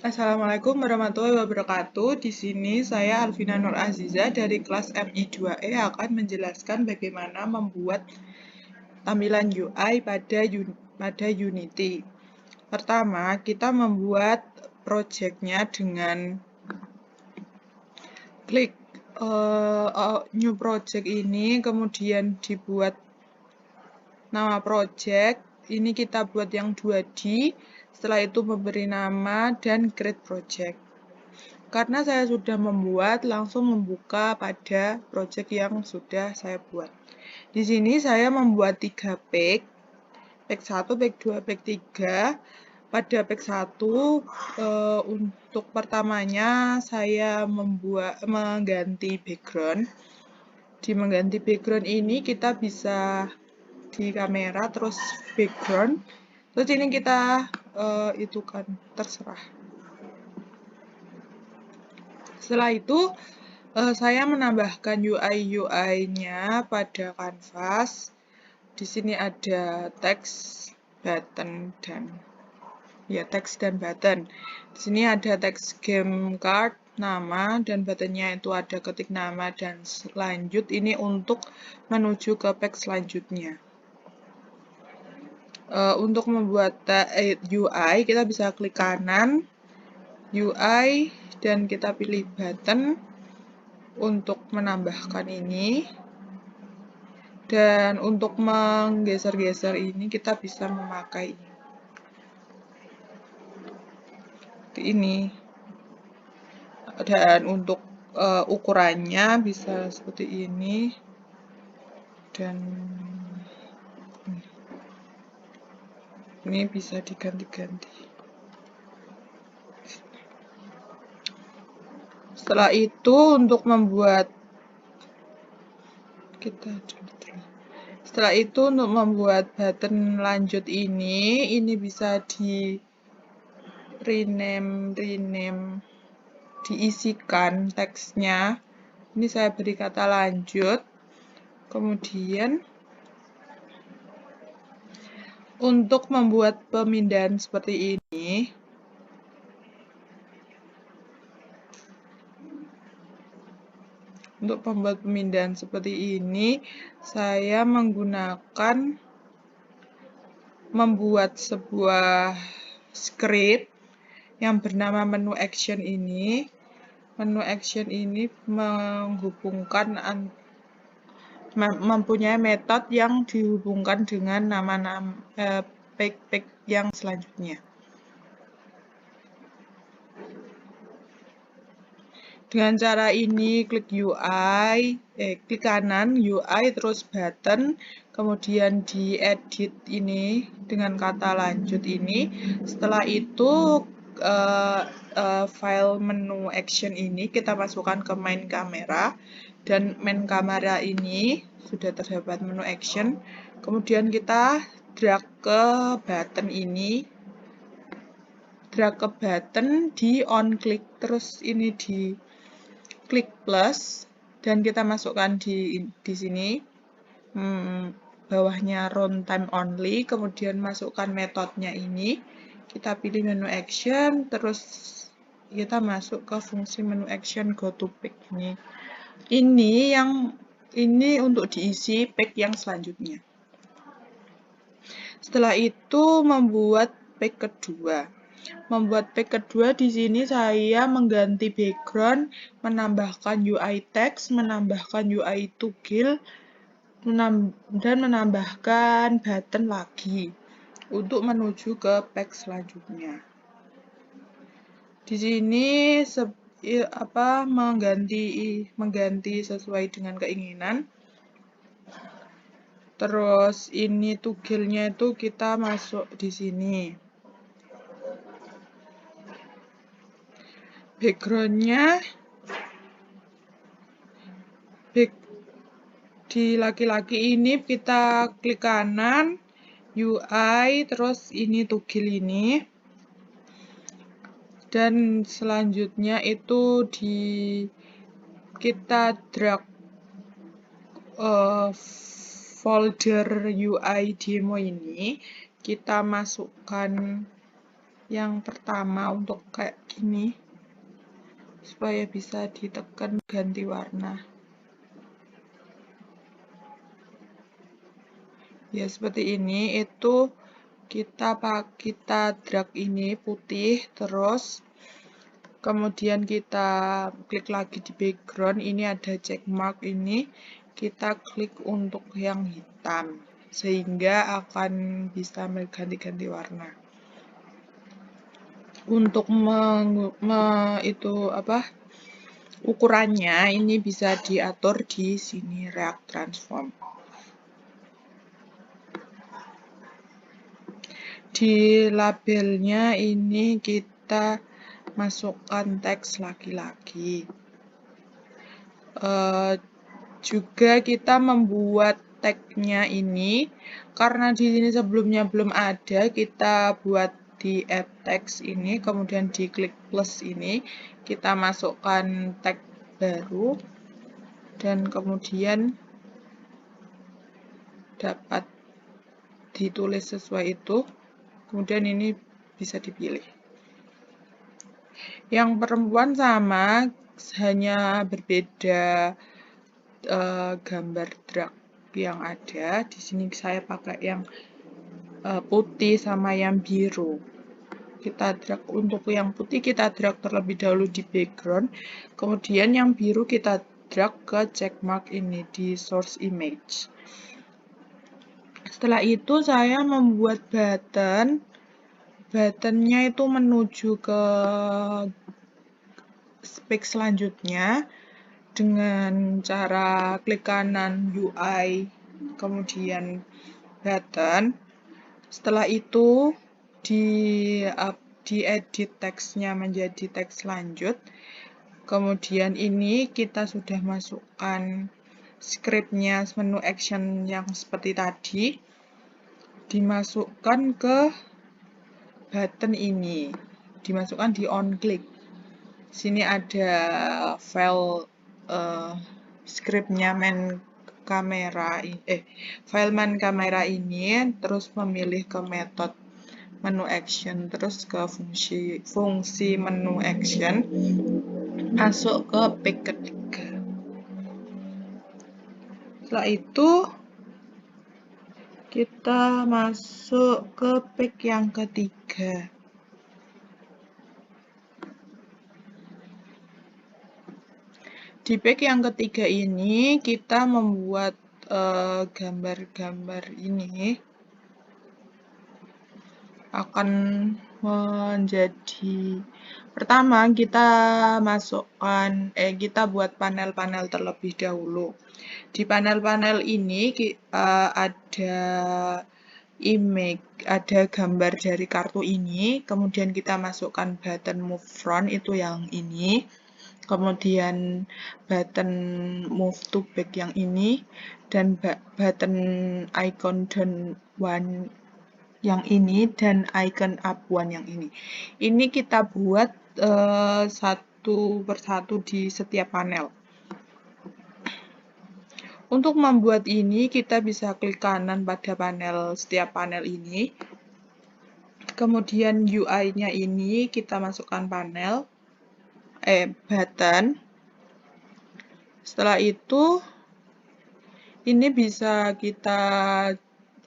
Assalamualaikum warahmatullahi wabarakatuh. Di sini saya Alvina Nur Aziza dari kelas MI2E akan menjelaskan bagaimana membuat tampilan UI pada Unity. Pertama, kita membuat project-nya dengan klik New Project ini, kemudian dibuat nama project. Ini kita buat yang 2D. Setelah itu memberi nama dan create project. Karena saya sudah membuat, langsung membuka pada project yang sudah saya buat. Di sini saya membuat 3 page, page 1, page 2, page 3. Pada page 1, untuk pertamanya saya mengganti background. Di mengganti background ini kita bisa di kamera, terus background. Terus ini kita itu kan terserah. Setelah itu saya menambahkan UI-nya pada kanvas. Di sini ada teks, button, dan teks dan button. Di sini ada teks game card, nama, dan buttonnya itu ada ketik nama dan lanjut. Ini untuk menuju ke page selanjutnya. Untuk membuat UI, kita bisa klik kanan, UI, dan kita pilih button untuk menambahkan ini. Dan untuk menggeser-geser ini kita bisa memakai ini. Dan untuk ukurannya bisa seperti ini. Dan ini bisa diganti-ganti. Setelah itu untuk membuat button lanjut ini bisa di rename, diisikan teksnya. Ini saya beri kata lanjut. Kemudian untuk membuat pemindahan seperti ini, saya membuat sebuah script yang bernama menu action ini. Menu action ini mempunyai metode yang dihubungkan dengan nama-nama page yang selanjutnya. Dengan cara ini, klik klik kanan UI, terus button, kemudian diedit ini dengan kata lanjut ini. Setelah itu file menu action ini kita masukkan ke main kamera, dan main kamera ini sudah terdapat menu action. Kemudian kita drag ke button ini, di on click, terus ini di klik plus, dan kita masukkan di sini bawahnya runtime only, kemudian masukkan metodenya ini, kita pilih menu action, terus kita masuk ke fungsi menu action go to page ini. Ini untuk diisi page yang selanjutnya. Setelah itu membuat page kedua. Di sini saya mengganti background, menambahkan UI text, menambahkan UI toggle, dan menambahkan button lagi untuk menuju ke page selanjutnya. Di sini mengganti sesuai dengan keinginan. Terus ini toggle-nya itu kita masuk di sini. Background-nya di laki-laki ini kita klik kanan, UI, terus ini toggle ini. Dan selanjutnya itu kita drag folder UI demo ini, kita masukkan Yang pertama untuk kayak gini, supaya bisa ditekan ganti warna. Ya seperti ini, itu kita drag ini putih, terus kemudian kita klik lagi di background, ini ada check mark ini, kita klik untuk yang hitam, sehingga akan bisa ganti-ganti warna. Untuk ukurannya ini bisa diatur di sini React Transform. Di labelnya ini kita masukkan teks laki-laki. Juga kita membuat tagnya ini karena di sini sebelumnya belum ada, kita buat di add text ini, kemudian di klik plus ini, kita masukkan tag baru dan kemudian dapat ditulis sesuai itu, kemudian ini bisa dipilih. Yang perempuan sama, hanya berbeda gambar drag yang ada. Di sini saya pakai yang putih sama yang biru. Kita drag untuk yang putih, kita drag terlebih dahulu di background, kemudian yang biru kita drag ke checkmark ini di source image. Setelah itu saya membuat buttonnya itu menuju ke spek selanjutnya dengan cara klik kanan UI, kemudian button. Setelah itu diedit teksnya menjadi teks lanjut. Kemudian ini kita sudah masukkan scriptnya, menu action yang seperti tadi, dimasukkan ke button ini, dimasukkan di on click. Sini ada file scriptnya file main kamera ini, terus memilih ke metode menu action, terus ke fungsi menu action, masuk ke page ketiga. Setelah itu kita masuk ke page yang ketiga. Di page yang ketiga ini kita membuat gambar-gambar ini akan menjadi, pertama kita masukkan kita buat panel-panel terlebih dahulu. Di panel-panel ini ada image, ada gambar dari kartu ini, kemudian kita masukkan button move front, itu yang ini, kemudian button move to back yang ini, dan button icon down one yang ini, dan icon up one yang ini. Ini kita buat satu persatu di setiap panel. Untuk membuat ini kita bisa klik kanan pada setiap panel ini. Kemudian UI-nya ini kita masukkan button. Setelah itu ini bisa kita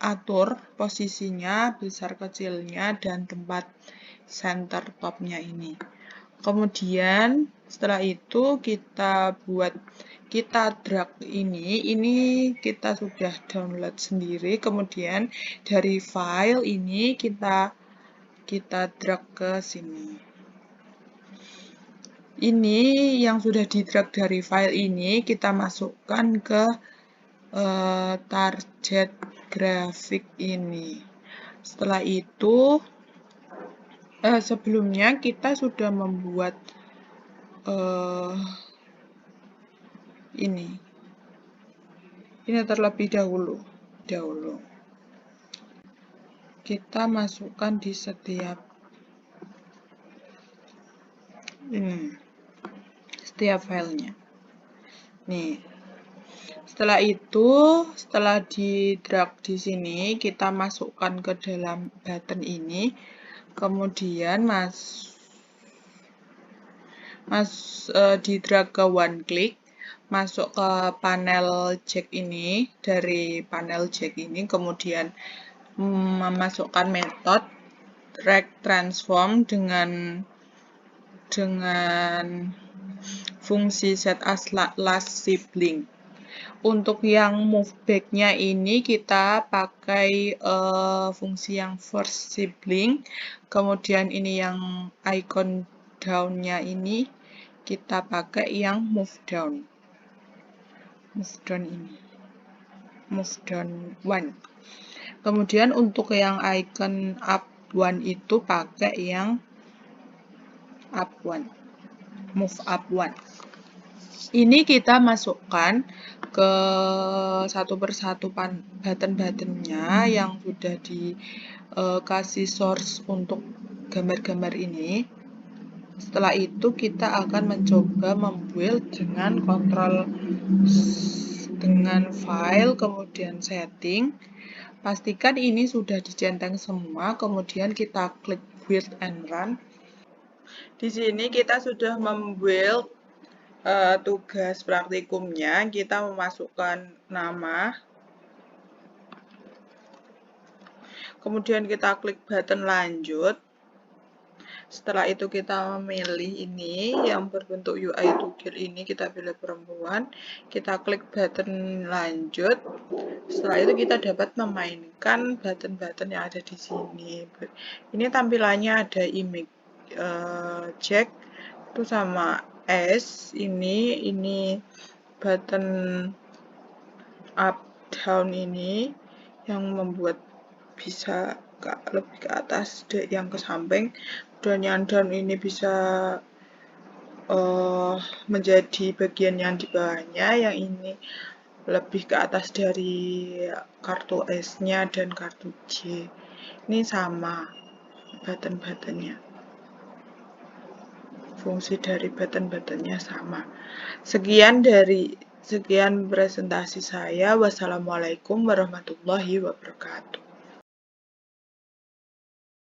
atur posisinya, besar kecilnya, dan tempat center topnya ini. Kemudian setelah itu kita drag ini kita sudah download sendiri, kemudian dari file ini kita drag ke sini. Ini yang sudah di drag dari file ini kita masukkan ke target grafik ini. Setelah itu sebelumnya kita sudah membuat ini terlebih dahulu. Kita masukkan di setiap filenya. Nih. Setelah itu, setelah di drag di sini, kita masukkan ke dalam button ini. kemudian di drag ke one click, masuk ke panel jack ini, dari panel jack ini, kemudian memasukkan metode drag transform dengan fungsi set as last sibling. Untuk yang move back-nya ini kita pakai fungsi yang first sibling, kemudian ini yang icon down-nya ini kita pakai yang move down ini, move down one. Kemudian untuk yang icon up one itu pakai yang up one, move up one. Ini kita masukkan ke satu persatu button-buttonnya yang sudah dikasih source untuk gambar-gambar ini. Setelah itu kita akan mencoba membuild dengan file, kemudian setting. Pastikan ini sudah dicenteng semua, kemudian kita klik build and run. Di sini kita sudah membuild tugas praktikumnya. Kita memasukkan nama, kemudian kita klik button lanjut. Setelah itu kita memilih ini yang berbentuk UI toggle ini, kita pilih perempuan, kita klik button lanjut. Setelah itu kita dapat memainkan button-button yang ada di sini. Ini tampilannya ada image jack itu sama S, ini button up down ini yang membuat bisa lebih ke atas yang ke samping, dan yang down ini bisa menjadi bagian yang di bawahnya, yang ini lebih ke atas dari kartu S-nya dan kartu J. Ini sama button-buttonnya, fungsi dari button-buttonnya sama. Sekian presentasi saya. Wassalamualaikum warahmatullahi wabarakatuh.